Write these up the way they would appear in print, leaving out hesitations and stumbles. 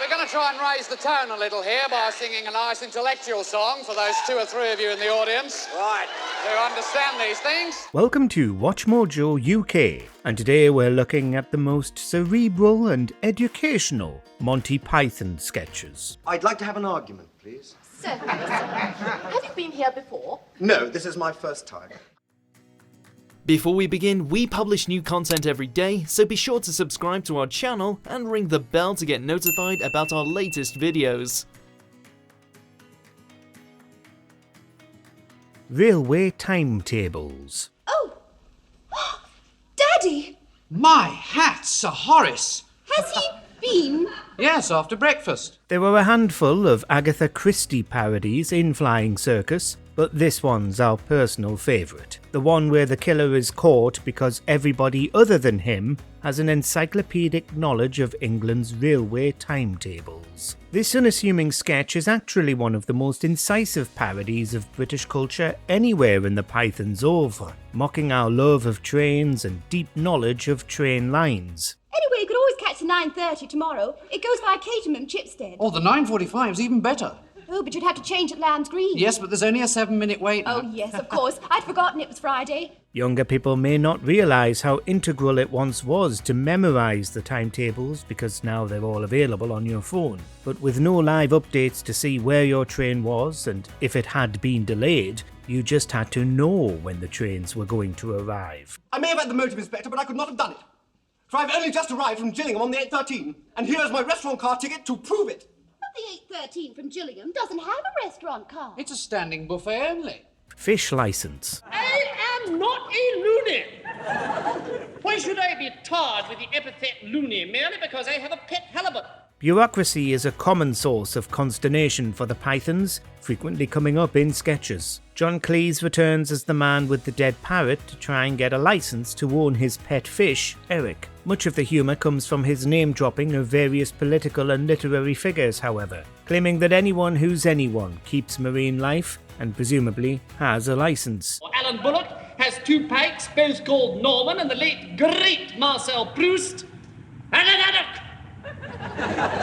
We're going to try and raise the tone a little here by singing a nice intellectual song for those 2 or 3 of you in the audience. Right. Who understand these things. Welcome to WatchMojo UK, and today we're looking at the most cerebral and educational Monty Python sketches. I'd like to have an argument, please. Certainly, sir. Have you been here before? No, this is my first time. Before we begin, we publish new content every day, so be sure to subscribe to our channel and ring the bell to get notified about our latest videos. Railway timetables. Oh! Daddy! My hat, Sir Horace. Has he been? Yes, after breakfast. There were a handful of Agatha Christie parodies in Flying Circus, but this one's our personal favourite. The one where the killer is caught because everybody other than him has an encyclopedic knowledge of England's railway timetables. This unassuming sketch is actually one of the most incisive parodies of British culture anywhere in the Python's oeuvre, mocking our love of trains and deep knowledge of train lines. Anyway, you could always catch the 9:30 tomorrow. It goes via Caterham, Chipstead. Oh, the 9:45's even better. Oh, but you'd have to change at Land's Green. Yes, but there's only a 7-minute wait now. Oh, yes, of course. I'd forgotten it was Friday. Younger people may not realise how integral it once was to memorise the timetables because now they're all available on your phone. But with no live updates to see where your train was and if it had been delayed, you just had to know when the trains were going to arrive. I may have had the motive inspector, but I could not have done it. For I've only just arrived from Gillingham on the 8:13, and here's my restaurant car ticket to prove it. But the 8:13 from Gillingham doesn't have a restaurant car. It's a standing buffet only. Fish licence. I am not a loony. Why should I be tarred with the epithet loony merely because I have a pet halibut? Bureaucracy is a common source of consternation for the Pythons, frequently coming up in sketches. John Cleese returns as the man with the dead parrot to try and get a licence to own his pet fish, Eric. Much of the humour comes from his name-dropping of various political and literary figures, however, claiming that anyone who's anyone keeps marine life and presumably has a licence. Alan Bullock has 2 pikes, both called Norman, and the late great Marcel Proust. And an haddock!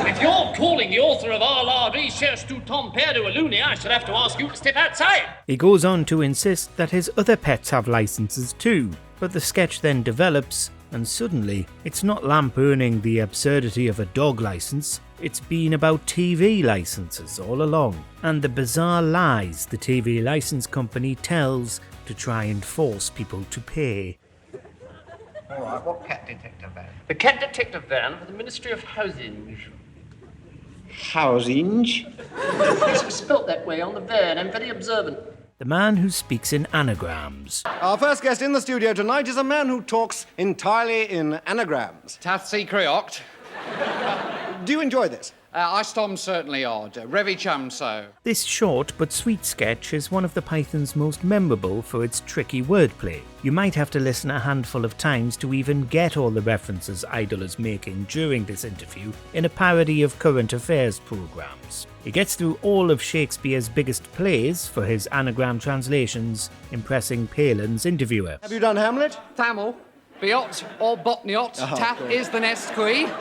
If you're calling the author of Our La Recherche du Temps Perdu a loony, I should have to ask you to step outside. He goes on to insist that his other pets have licences too, but the sketch then develops, and suddenly it's not lampooning the absurdity of a dog licence, it's been about TV licences all along, and the bizarre lies the TV licence company tells to try and force people to pay. All right, what cat detector van? The cat detective van for the Ministry of Housing. Housing? It's spelt that way on the van. I'm very observant. The man who speaks in anagrams. Our first guest in the studio tonight is a man who talks entirely in anagrams. Tathsi Creoct. Do you enjoy this? I stom certainly odd. Revi chum so. This short but sweet sketch is one of the Python's most memorable for its tricky wordplay. You might have to listen a handful of times to even get all the references Idol is making during this interview in a parody of current affairs programmes. He gets through all of Shakespeare's biggest plays for his anagram translations, impressing Palin's interviewer. Have you done Hamlet? Thamel, Biot or Botniot, Tath is the nest queen.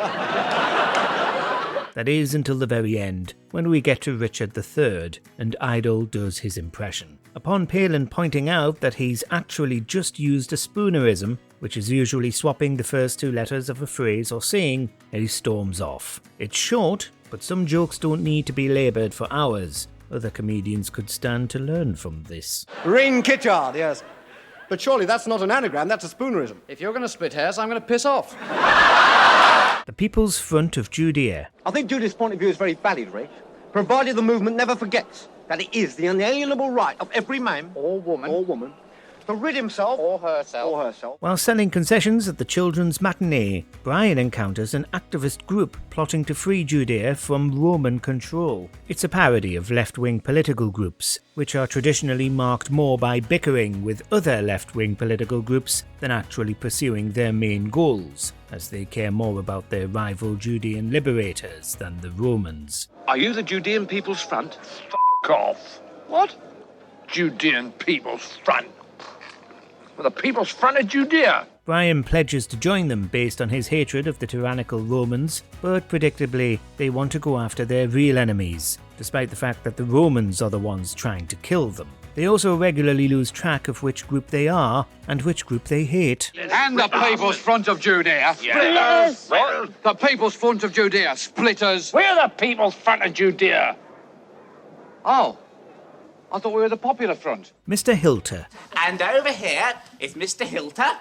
That is until the very end, when we get to Richard III, and Idol does his impression. Upon Palin pointing out that he's actually just used a spoonerism, which is usually swapping the first 2 letters of a phrase or saying, he storms off. It's short, but some jokes don't need to be laboured for hours. Other comedians could stand to learn from this. Rain Kitchard, yes. But surely that's not an anagram, that's a spoonerism. If you're going to split hairs, I'm going to piss off. The People's Front of Judea. I think Judy's point of view is very valid, Ray, provided the movement never forgets that it is the unalienable right of every man or woman to rid himself or herself. While selling concessions at the children's matinee, Brian encounters an activist group plotting to free Judea from Roman control. It's a parody of left-wing political groups, which are traditionally marked more by bickering with other left-wing political groups than actually pursuing their main goals, as they care more about their rival Judean liberators than the Romans. Are you the Judean People's Front? F*** off. What? Judean People's Front? Well, the People's Front of Judea. Brian pledges to join them based on his hatred of the tyrannical Romans, but predictably, they want to go after their real enemies, despite the fact that the Romans are the ones trying to kill them. They also regularly lose track of which group they are and which group they hate. And the People's Front of Judea. Yes. Splitters! The People's Front of Judea. Splitters! We're the People's Front of Judea. Oh. I thought we were the Popular Front. Mr. Hilter. And over here is Mr. Hilter.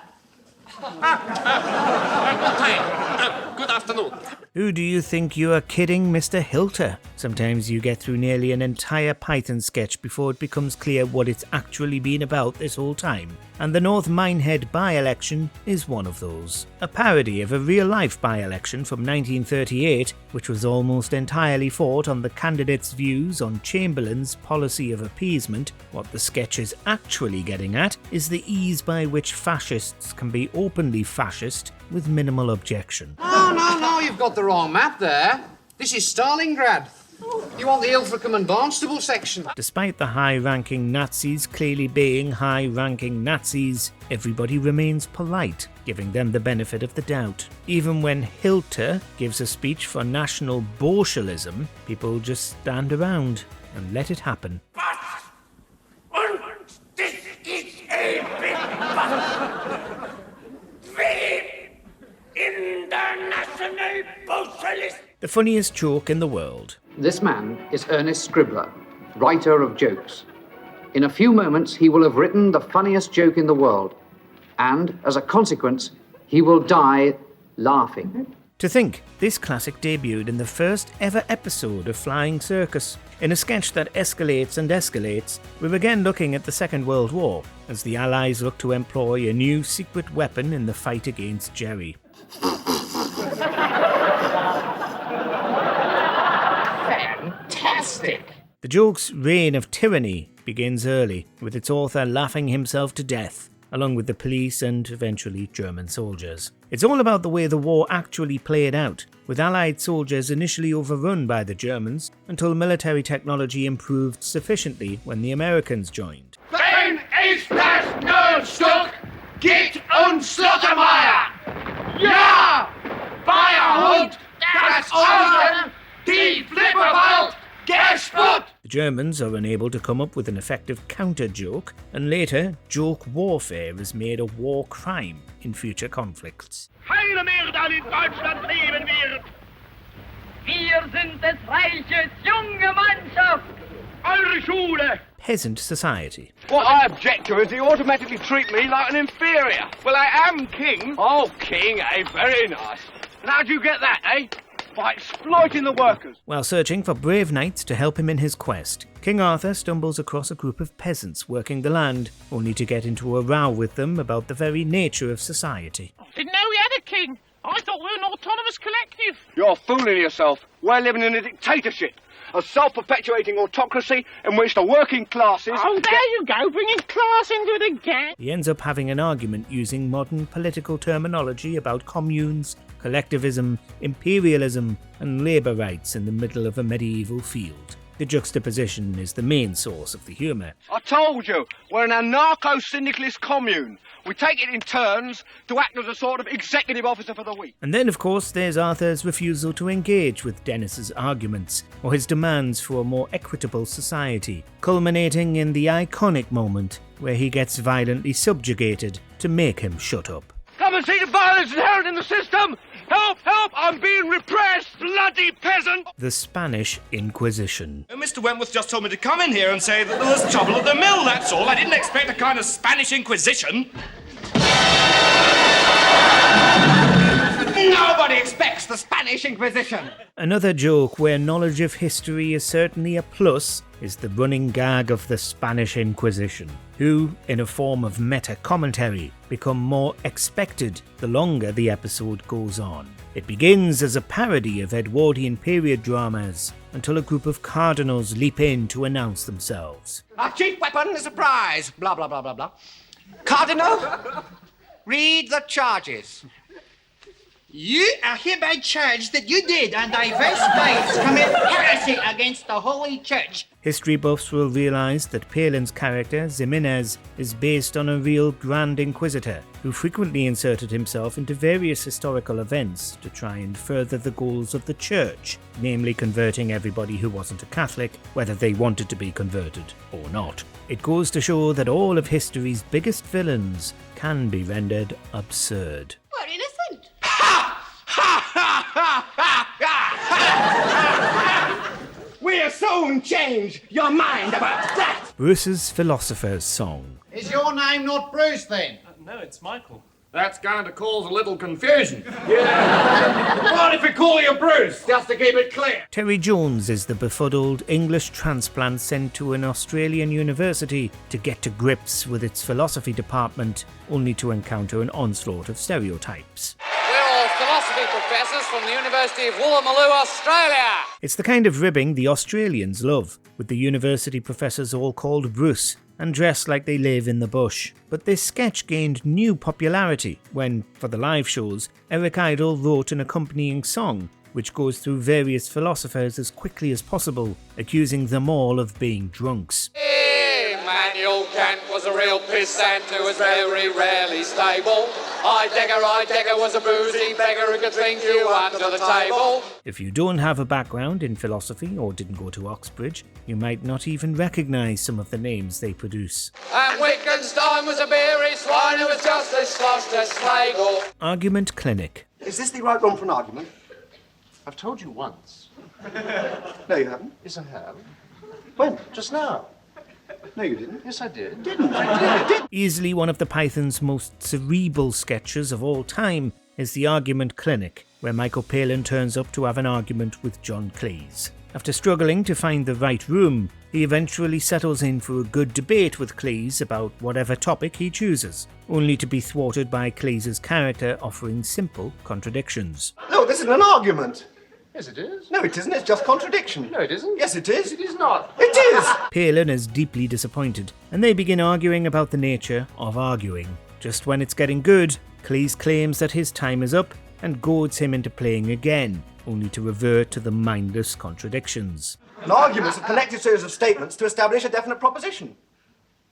Good afternoon. Who do you think you are kidding, Mr. Hilter? Sometimes you get through nearly an entire Python sketch before it becomes clear what it's actually been about this whole time. And the North Minehead by-election is one of those. A parody of a real-life by-election from 1938, which was almost entirely fought on the candidates' views on Chamberlain's policy of appeasement. What the sketch is actually getting at is the ease by which fascists can be openly fascist with minimal objection. No, you've got the wrong map there. This is Stalingrad. You want the Ilfracombe and Barnstable section. Despite the high-ranking Nazis clearly being high-ranking Nazis, everybody remains polite, giving them the benefit of the doubt. Even when Hilter gives a speech for national Bolshevism, people just stand around and let it happen. The funniest joke in the world. This man is Ernest Scribbler, writer of jokes. In a few moments, he will have written the funniest joke in the world, and as a consequence, he will die laughing. To think, this classic debuted in the first ever episode of Flying Circus. In a sketch that escalates and escalates, we're again looking at the Second World War, as the Allies look to employ a new secret weapon in the fight against Jerry. Fantastic! The joke's reign of tyranny begins early, with its author laughing himself to death, along with the police and eventually German soldiers. It's all about the way the war actually played out, with Allied soldiers initially overrun by the Germans until military technology improved sufficiently when the Americans joined. Wenn ist das Notstück? Geht und Slottermeier! Ja! Feierhund! Das Ohren! Die Flipperwald! Gesput! The Germans are unable to come up with an effective counter-joke, and later, joke warfare is made a war crime in future conflicts. Keine mehr dann in Deutschland leben wird! Wir sind des Reiches junge Mannschaft! Eure Schule! Peasant society. What I object to is you automatically treat me like an inferior. Well, I am king. Oh, king, eh? Very nice. And how'd you get that, eh? By exploiting the workers. While searching for brave knights to help him in his quest, King Arthur stumbles across a group of peasants working the land, only to get into a row with them about the very nature of society. Didn't know we had a king. I thought we were an autonomous collective. You're fooling yourself. We're living in a dictatorship. A self-perpetuating autocracy in which the working classes... Oh, there you go, bringing class into it again. He ends up having an argument using modern political terminology about communes, collectivism, imperialism, and labour rights in the middle of a medieval field. The juxtaposition is the main source of the humour. I told you, we're an anarcho-syndicalist commune. We take it in turns to act as a sort of executive officer for the week. And then, of course, there's Arthur's refusal to engage with Dennis's arguments, or his demands for a more equitable society, culminating in the iconic moment where he gets violently subjugated to make him shut up. Come and see the violence inherent in the system! Help! Help! I'm being repressed! Bloody peasant! The Spanish Inquisition. Mr. Wentworth just told me to come in here and say that there was trouble at the mill, that's all. I didn't expect a kind of Spanish Inquisition. Nobody expects the Spanish Inquisition! Another joke where knowledge of history is certainly a plus is the running gag of the Spanish Inquisition, who, in a form of meta-commentary, become more expected the longer the episode goes on. It begins as a parody of Edwardian period dramas, until a group of cardinals leap in to announce themselves. Our chief weapon is a prize! Blah, blah, blah, blah, blah. Cardinal, read the charges. You are hereby charged that you did, on diverse ways, commit heresy against the Holy Church. History buffs will realise that Palin's character, Ximenes, is based on a real Grand Inquisitor who frequently inserted himself into various historical events to try and further the goals of the Church, namely converting everybody who wasn't a Catholic, whether they wanted to be converted or not. It goes to show that all of history's biggest villains can be rendered absurd. We're innocent. We'll soon change your mind about that. Bruce's Philosophers Song. Is your name not Bruce then? No, it's Michael. That's going to cause a little confusion. Yeah. What if we call you Bruce, just to keep it clear? Terry Jones is the befuddled English transplant sent to an Australian university to get to grips with its philosophy department, only to encounter an onslaught of stereotypes. We're all philosophy professors from the University of Woolloomooloo, Australia. It's the kind of ribbing the Australians love, with the university professors all called Bruce and dressed like they live in the bush. But this sketch gained new popularity when, for the live shows, Eric Idle wrote an accompanying song which goes through various philosophers as quickly as possible, accusing them all of being drunks. Immanuel Kant was a real pissant who was very rarely stable. Heidegger was a boozy beggar who could drink you under the table. If you don't have a background in philosophy or didn't go to Oxbridge, you might not even recognise some of the names they produce. And Wittgenstein was a beery swine who was just as sloshed as Schlegel. Argument Clinic. Is this the right room for an argument? I've told you once. No, you haven't. Yes, I have. When? Just now. No, you didn't. Yes, I did. Easily one of the Python's most cerebral sketches of all time is the Argument Clinic, where Michael Palin turns up to have an argument with John Cleese. After struggling to find the right room, he eventually settles in for a good debate with Cleese about whatever topic he chooses, only to be thwarted by Cleese's character offering simple contradictions. No, this isn't an argument. Yes, it is. No, it isn't. It's just contradiction. No, it isn't. Yes, it is. It is not. It is! Palin is deeply disappointed, and they begin arguing about the nature of arguing. Just when it's getting good, Cleese claims that his time is up and goads him into playing again, only to revert to the mindless contradictions. An argument is a connected series of statements to establish a definite proposition.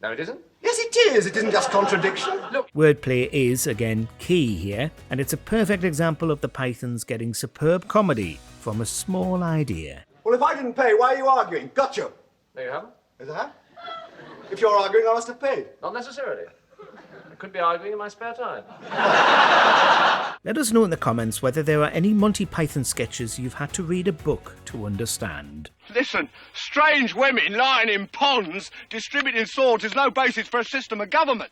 No, it isn't. Yes, it is. It isn't just contradiction. Look. Wordplay is, again, key here, and it's a perfect example of the Pythons getting superb comedy from a small idea. Well, if I didn't pay, why are you arguing? Gotcha. No, you haven't. Is that? If you're arguing, I must have paid. Not necessarily. I could be arguing in my spare time. Let us know in the comments whether there are any Monty Python sketches you've had to read a book to understand. Listen, strange women lying in ponds distributing swords is no basis for a system of government.